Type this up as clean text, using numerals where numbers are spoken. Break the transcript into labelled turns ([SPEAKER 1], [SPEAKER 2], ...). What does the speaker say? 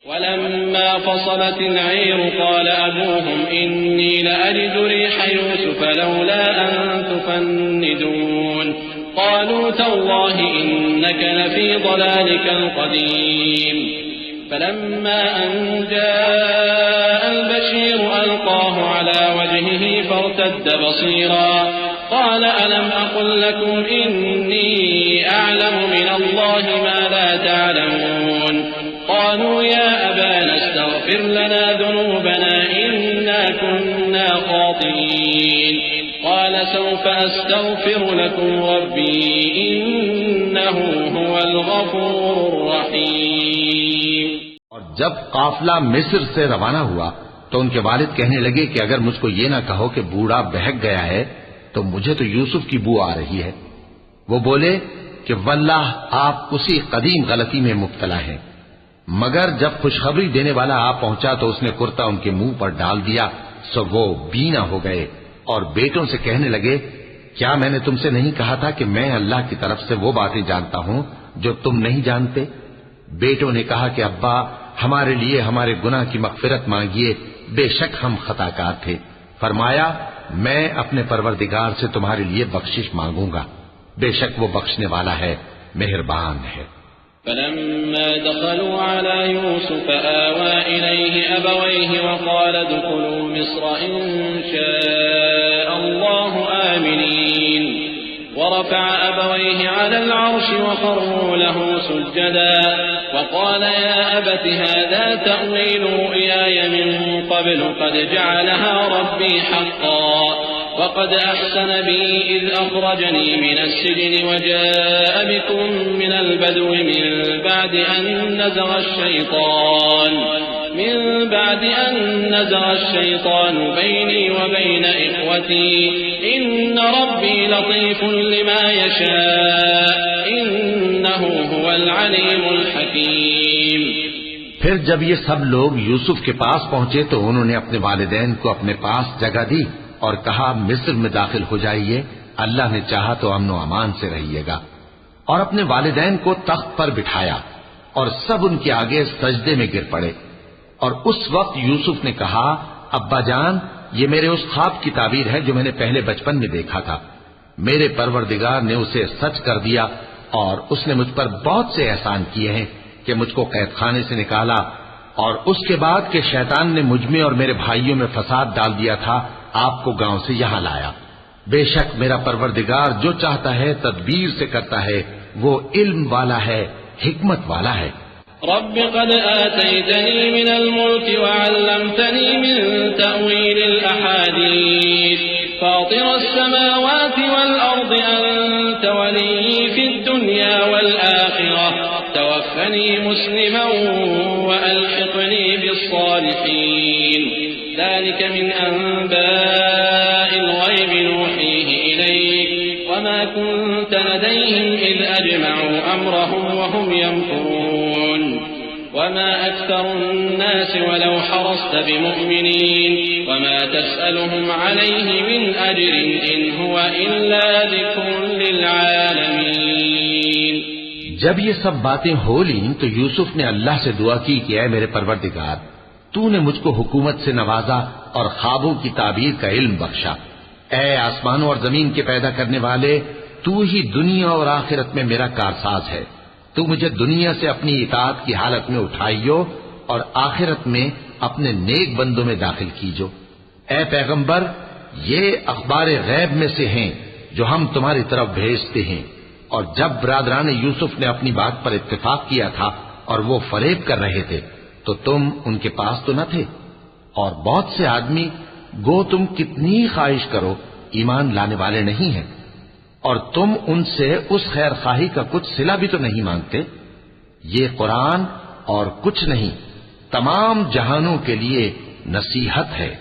[SPEAKER 1] वलम्मा फसलतिल ईर क़ाल अबूहुम इन्नी लअजिदु रिह यूसुफ लौला अन तुफन्निदून क़ालू तल्लाहि इन्नक लफ़ी ज़लालिकल क़दीम फलम्मा अन जाअल बशीर अल्क़ाहु अला वजहिही फर्तद्द बसीरा क़ाल अलम अक़ुल लकुम इन्नी अअलमु मिनल्लाहि मा ला तअलमून क़ालू या अबाना अस्तग़फिर लना ज़ुनूबना इन्ना कुन्ना ख़ातिईन क़ाल सौफ़ अस्तग़फिरु लकुम रब्बी इन्नहु हुवल गफ़ूरुर रहीम।
[SPEAKER 2] और जब काफिला मिस्र से रवाना हुआ तो उनके वालिद कहने लगे कि अगर मुझको ये ना कहो कि बूढ़ा बहक गया है तो मुझे तो यूसुफ की बू आ रही है। वो बोले कि वल्लाह आप उसी कदीम गलती में मुब्तला हैं। मगर जब खुशखबरी देने वाला आ पहुंचा तो उसने कुर्ता उनके मुंह पर डाल दिया, सो वो बीना हो गए और बेटों से कहने लगे, क्या मैंने तुमसे नहीं कहा था कि मैं अल्लाह की तरफ से वो बातें जानता हूं जो तुम नहीं जानते। बेटों ने कहा कि अब्बा हमारे लिए हमारे गुनाह की मग़फ़िरत मांगिए, बेशक हम खताकार थे। फरमाया, मैं अपने परवरदिगार से तुम्हारे लिए बख्शिश मांगूंगा, बेशक वो बख्शने वाला है, मेहरबान है।
[SPEAKER 1] फलम्मा दखलू अला यूसुफ आवा इलैहि अबवैहि वक़ाल उदखुलू मिस्र इंशाअल्लाहु आमिनीन ورفع أبويه على العرش وخروا له سجدا وقال يا أبت هذا تأويل رؤياي من قبل قد جعلها ربي حقا وقد أحسن بي إذ أخرجني من السجن وجاء بكم من البدو من بعد أن نزغ الشيطان بيني وبين إخوتي إن ربي لطيف لما يشاء إنه هو العليم الحكيم।
[SPEAKER 2] फिर जब ये सब लोग यूसुफ के पास पहुंचे तो उन्होंने अपने वालिदैन को अपने पास जगह दी और कहा, मिस्र में दाखिल हो जाइए, अल्लाह ने चाहा तो अमन व अमान से रहिएगा। और अपने वालिदैन को तख्त पर बिठाया और सब उनके आगे सजदे में गिर पड़े। और उस वक्त यूसुफ ने कहा, अब्बा जान, ये मेरे उस ख्वाब की ताबीर है जो मैंने पहले बचपन में देखा था। मेरे परवरदिगार ने उसे सच कर दिया और उसने मुझ पर बहुत से एहसान किए हैं कि मुझको कैदखाने से निकाला और उसके बाद के शैतान ने मुझ में और मेरे भाइयों में फसाद डाल दिया था, आपको गांव से यहां लाया। बेशक मेरा परवरदिगार जो चाहता है तदबीर से करता है, वो इल्म वाला है, हिकमत वाला है।
[SPEAKER 1] रब्बि क़द आतैतनी मिनल मुल्क व अल्लमतनी मिन तअवीलिल अहादीस फातिरस समावाति वल अर्दि अंत वलिय्यी फिद दुनिया वल आखिरह तवफ़्फ़नी मुस्लिमन व अल्हिक़नी बिस्सालिहीन ज़ालिक मिन अंबाइल ग़ैबि नूहीहि इलैक वमा कुन्त लदैहिम इज़ अजमअू अम्रहुम व हुम यमकुरून वमा अक्सरुन्नास वलौ हरस्त बिमुमिनीन वमा तस्अलुहुम अलैहि मिन अज्रिन इन हुवा इल्ला ज़िक्रुन लिल आलमीन।
[SPEAKER 2] जब ये सब बातें हो लीं तो यूसुफ ने अल्लाह से दुआ की कि ऐ मेरे परवरदिगार, तूने मुझको हुकूमत से नवाजा और ख्वाबों की ताबीर का इल्म बख्शा। ऐ आसमानों और जमीन के पैदा करने वाले, तू ही दुनिया और आखिरत में मेरा कारसाज है। तू मुझे दुनिया से अपनी इताअत की हालत में उठाइयो और आखिरत में अपने नेक बंदों में दाखिल कीजो। ऐ पैगंबर, ये अखबार गैब में से हैं जो हम तुम्हारी तरफ भेजते हैं। और जब बरादरान यूसुफ ने अपनी बात पर इत्तेफाक किया था और वो फरेब कर रहे थे तो तुम उनके पास तो न थे। और बहुत से आदमी, गो तुम कितनी ख्वाहिश करो, ईमान लाने वाले नहीं हैं और तुम उनसे उस खैर खाही का कुछ सिला भी तो नहीं मांगते। ये कुरान और कुछ नहीं, तमाम जहानों के लिए नसीहत है।